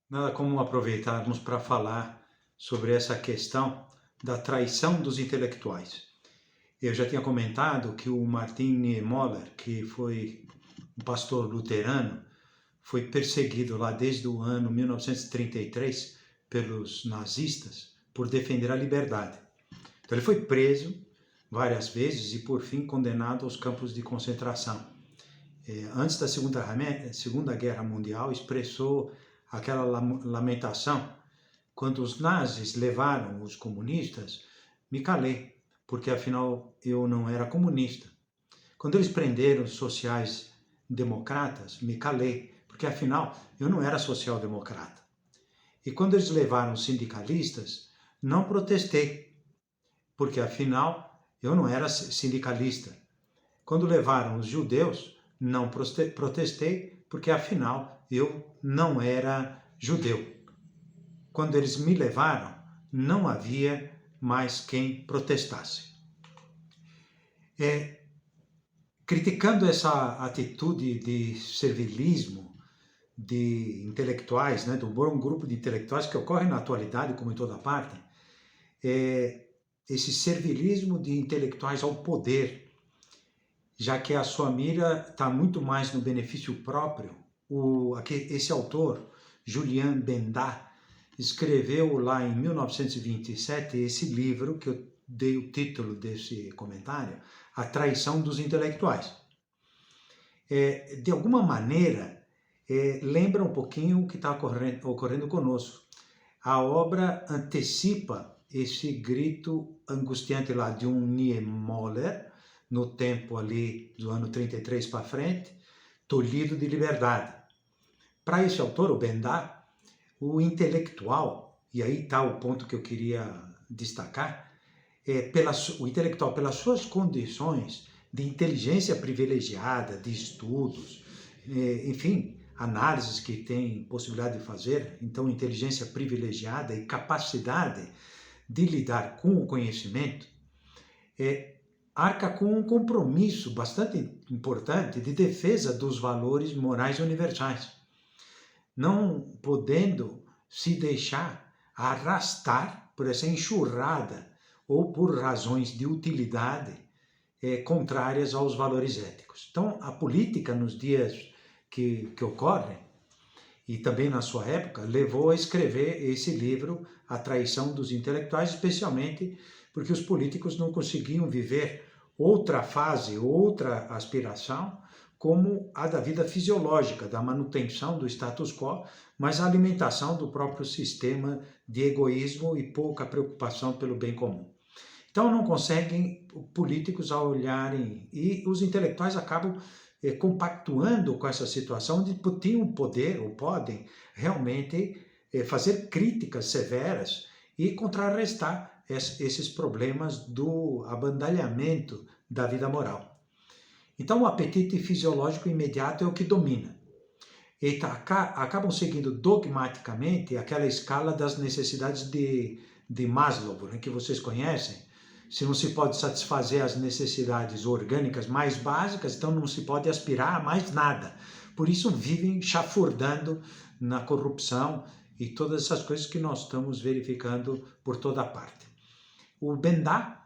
Nada como aproveitarmos para falar sobre essa questão da traição dos intelectuais. Eu já tinha comentado que o Martin Niemöller, que foi um pastor luterano, foi perseguido lá desde o ano 1933 pelos nazistas por defender a liberdade. Então ele foi preso várias vezes e por fim condenado aos campos de concentração. Antes da Segunda Guerra Mundial, expressou aquela lamentação: quando os nazis levaram os comunistas, me calei, porque afinal eu não era comunista. Quando eles prenderam os sociais-democratas, me calei, porque afinal eu não era social-democrata. E quando eles levaram os sindicalistas, não protestei, porque afinal eu não era sindicalista. Quando levaram os judeus, não protestei, porque afinal eu não era judeu. Quando eles me levaram, não havia mais quem protestasse. Criticando essa atitude de servilismo de intelectuais, né, do bom grupo de intelectuais que ocorre na atualidade, como em toda parte, esse servilismo de intelectuais ao poder, já que a sua mira está muito mais no benefício próprio. Esse autor, Julien Benda, escreveu lá em 1927 esse livro, que eu dei o título desse comentário, A Traição dos Intelectuais. De alguma maneira, lembra um pouquinho o que está ocorrendo conosco. A obra antecipa esse grito angustiante lá de um Niemöller, no tempo ali do ano 33 para frente, tolhido de liberdade. Para esse autor, o Benda, o intelectual, e aí está o ponto que eu queria destacar, o intelectual, pelas suas condições de inteligência privilegiada, de estudos, enfim, análises que tem possibilidade de fazer, então inteligência privilegiada e capacidade de lidar com o conhecimento, arca com um compromisso bastante importante de defesa dos valores morais universais, não podendo se deixar arrastar por essa enxurrada ou por razões de utilidade contrárias aos valores éticos. Então, a política nos dias que ocorrem, e também na sua época, levou a escrever esse livro, A Traição dos Intelectuais, especialmente porque os políticos não conseguiam viver outra fase, outra aspiração, como a da vida fisiológica, da manutenção do status quo, mas a alimentação do próprio sistema de egoísmo e pouca preocupação pelo bem comum. Então não conseguem políticos a olharem, e os intelectuais acabam compactuando com essa situação de tinham poder, ou podem realmente fazer críticas severas e contrarrestar esses problemas do abandalhamento da vida moral. Então o apetite fisiológico imediato é o que domina. E acabam seguindo dogmaticamente aquela escala das necessidades de Maslow, né, que vocês conhecem. Se não se pode satisfazer as necessidades orgânicas mais básicas, então não se pode aspirar a mais nada. Por isso vivem chafurdando na corrupção e todas essas coisas que nós estamos verificando por toda parte. O Benda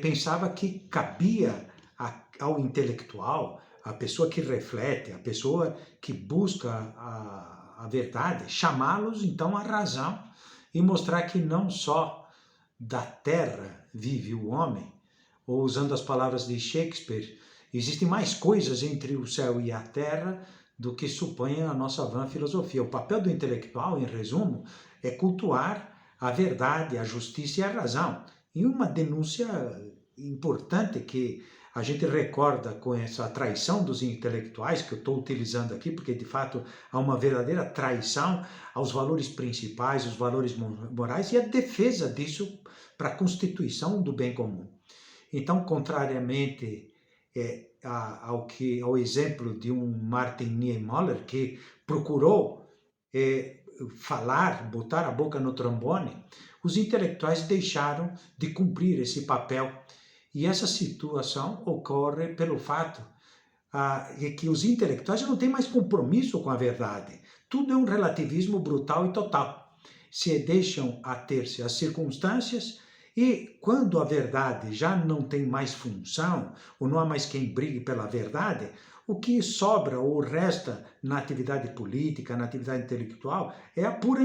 pensava que cabia ao intelectual, a pessoa que reflete, a pessoa que busca a verdade, chamá-los então à razão e mostrar que não só da terra vive o homem, ou usando as palavras de Shakespeare, existem mais coisas entre o céu e a terra do que supõe a nossa vã filosofia. O papel do intelectual, em resumo, é cultuar a verdade, a justiça e a razão. E uma denúncia importante que a gente recorda com essa traição dos intelectuais, que eu estou utilizando aqui, porque de fato há uma verdadeira traição aos valores principais, os valores morais, e a defesa disso para a constituição do bem comum. Então, contrariamente ao exemplo de um Martin Niemöller, que procurou falar, botar a boca no trombone, os intelectuais deixaram de cumprir esse papel. E essa situação ocorre pelo fato que os intelectuais não têm mais compromisso com a verdade. Tudo é um relativismo brutal e total. Se deixam a ter-se as circunstâncias e quando a verdade já não tem mais função, ou não há mais quem brigue pela verdade, o que sobra ou resta na atividade política, na atividade intelectual, é a pura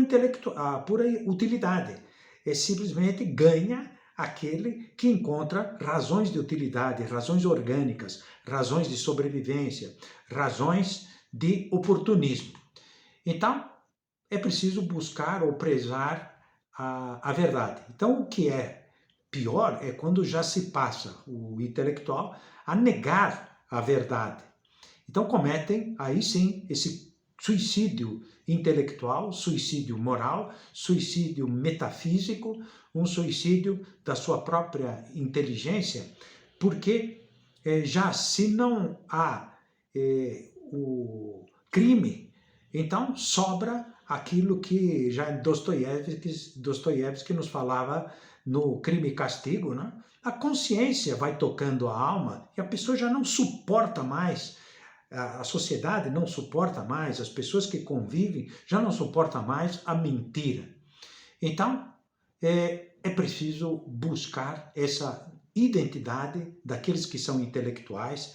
utilidade. É simplesmente ganha aquele que encontra razões de utilidade, razões orgânicas, razões de sobrevivência, razões de oportunismo. Então, é preciso buscar ou prezar a verdade. Então, o que é pior é quando já se passa o intelectual a negar a verdade. Então, cometem, aí sim, esse suicídio intelectual, suicídio moral, suicídio metafísico, um suicídio da sua própria inteligência, porque já se não há o crime, então sobra aquilo que já Dostoiévski nos falava no Crime e Castigo, né? A consciência vai tocando a alma e a pessoa já não suporta mais, a sociedade não suporta mais, as pessoas que convivem já não suportam mais a mentira. Então, é preciso buscar essa identidade daqueles que são intelectuais,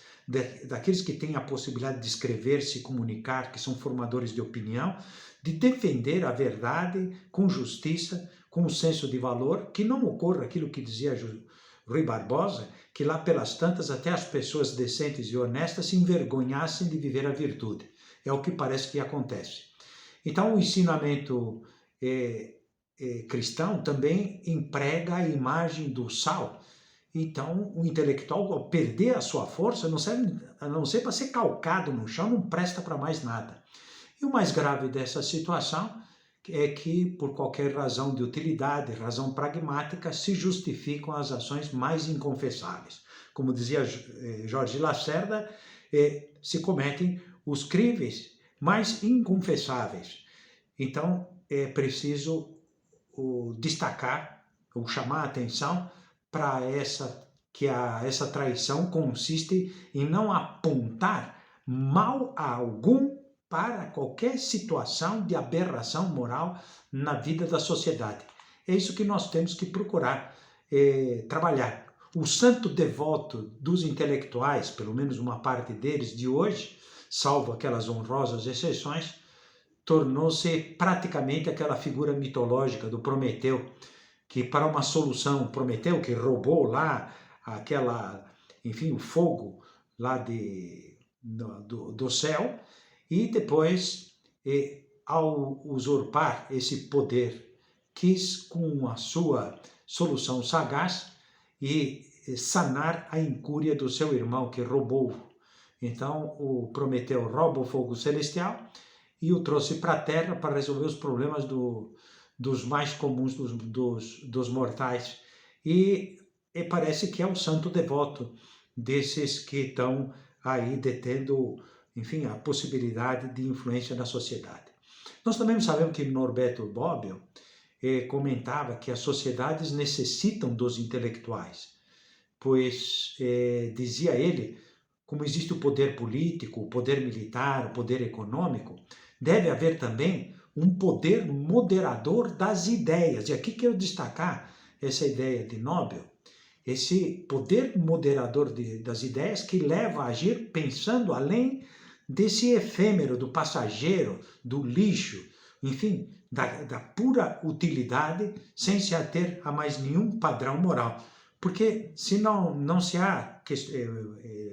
daqueles que têm a possibilidade de escrever, se comunicar, que são formadores de opinião, de defender a verdade com justiça, com um senso de valor, que não ocorra aquilo que dizia Rui Barbosa, que lá pelas tantas até as pessoas decentes e honestas se envergonhassem de viver a virtude. É o que parece que acontece. Então o ensinamento cristão também emprega a imagem do sal. Então o intelectual, ao perder a sua força, não serve a não ser para ser calcado no chão, não presta para mais nada. E o mais grave dessa situação é que, por qualquer razão de utilidade, razão pragmática, se justificam as ações mais inconfessáveis. Como dizia Jorge Lacerda, se cometem os crimes mais inconfessáveis. Então, é preciso destacar ou chamar a atenção para essa traição consiste em não apontar mal a algum para qualquer situação de aberração moral na vida da sociedade. É isso que nós temos que procurar trabalhar. O santo devoto dos intelectuais, pelo menos uma parte deles de hoje, salvo aquelas honrosas exceções, tornou-se praticamente aquela figura mitológica do Prometeu, que para uma solução, Prometeu que roubou lá o fogo lá do céu, e depois, ao usurpar esse poder, quis, com a sua solução sagaz, sanar a incúria do seu irmão que roubou. Então, o Prometeu rouba o fogo celestial e o trouxe para a Terra para resolver os problemas dos mais comuns dos mortais. E parece que é o santo devoto desses que estão aí detendo, enfim, a possibilidade de influência na sociedade. Nós também sabemos que Norberto Bobbio comentava que as sociedades necessitam dos intelectuais, pois, dizia ele, como existe o poder político, o poder militar, o poder econômico, deve haver também um poder moderador das ideias. E aqui quero destacar essa ideia de Nobel, esse poder moderador das ideias que leva a agir pensando além desse efêmero, do passageiro, do lixo, enfim, da pura utilidade, sem se ater a mais nenhum padrão moral. Porque se não se há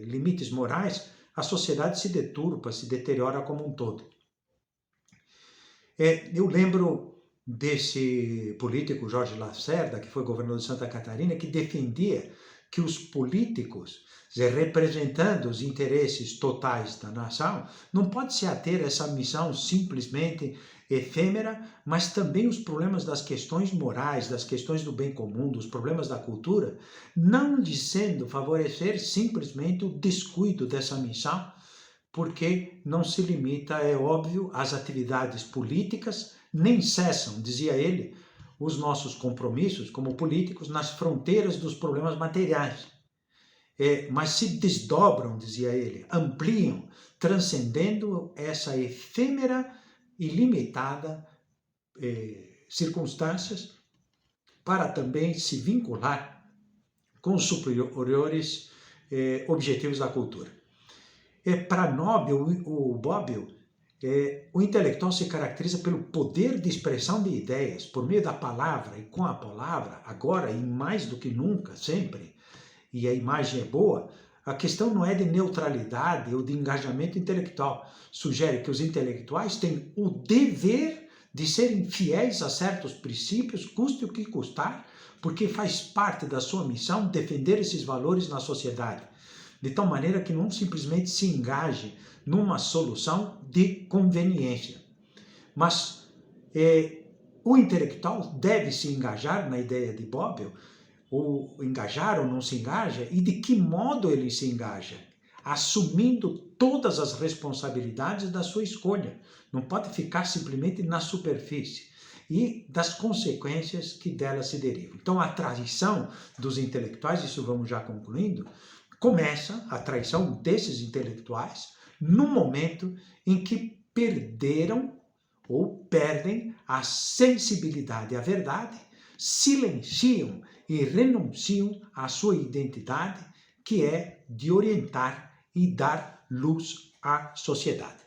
limites morais, a sociedade se deturpa, se deteriora como um todo. Eu lembro desse político, Jorge Lacerda, que foi governador de Santa Catarina, que defendia que os políticos, representando os interesses totais da nação, não pode se ater a essa missão simplesmente efêmera, mas também os problemas das questões morais, das questões do bem comum, dos problemas da cultura, não dizendo favorecer simplesmente o descuido dessa missão, porque não se limita, é óbvio, às atividades políticas, nem cessam, dizia ele, os nossos compromissos como políticos nas fronteiras dos problemas materiais. Mas se desdobram, dizia ele, ampliam, transcendendo essa efêmera ilimitada circunstâncias para também se vincular com os superiores objetivos da cultura. Para Bobbio, o intelectual se caracteriza pelo poder de expressão de ideias por meio da palavra e com a palavra, agora e mais do que nunca, sempre, e a imagem é boa. A questão não é de neutralidade ou de engajamento intelectual. Sugere que os intelectuais têm o dever de serem fiéis a certos princípios, custe o que custar, porque faz parte da sua missão defender esses valores na sociedade, de tal maneira que não simplesmente se engaje numa solução de conveniência. Mas o intelectual deve se engajar na ideia de Bobbio, ou engajar ou não se engaja, e de que modo ele se engaja? Assumindo todas as responsabilidades da sua escolha. Não pode ficar simplesmente na superfície e das consequências que dela se derivam. Então a traição dos intelectuais, isso vamos já concluindo, começa a traição desses intelectuais no momento em que perderam ou perdem a sensibilidade à verdade, silenciam e renunciam à sua identidade, que é de orientar e dar luz à sociedade.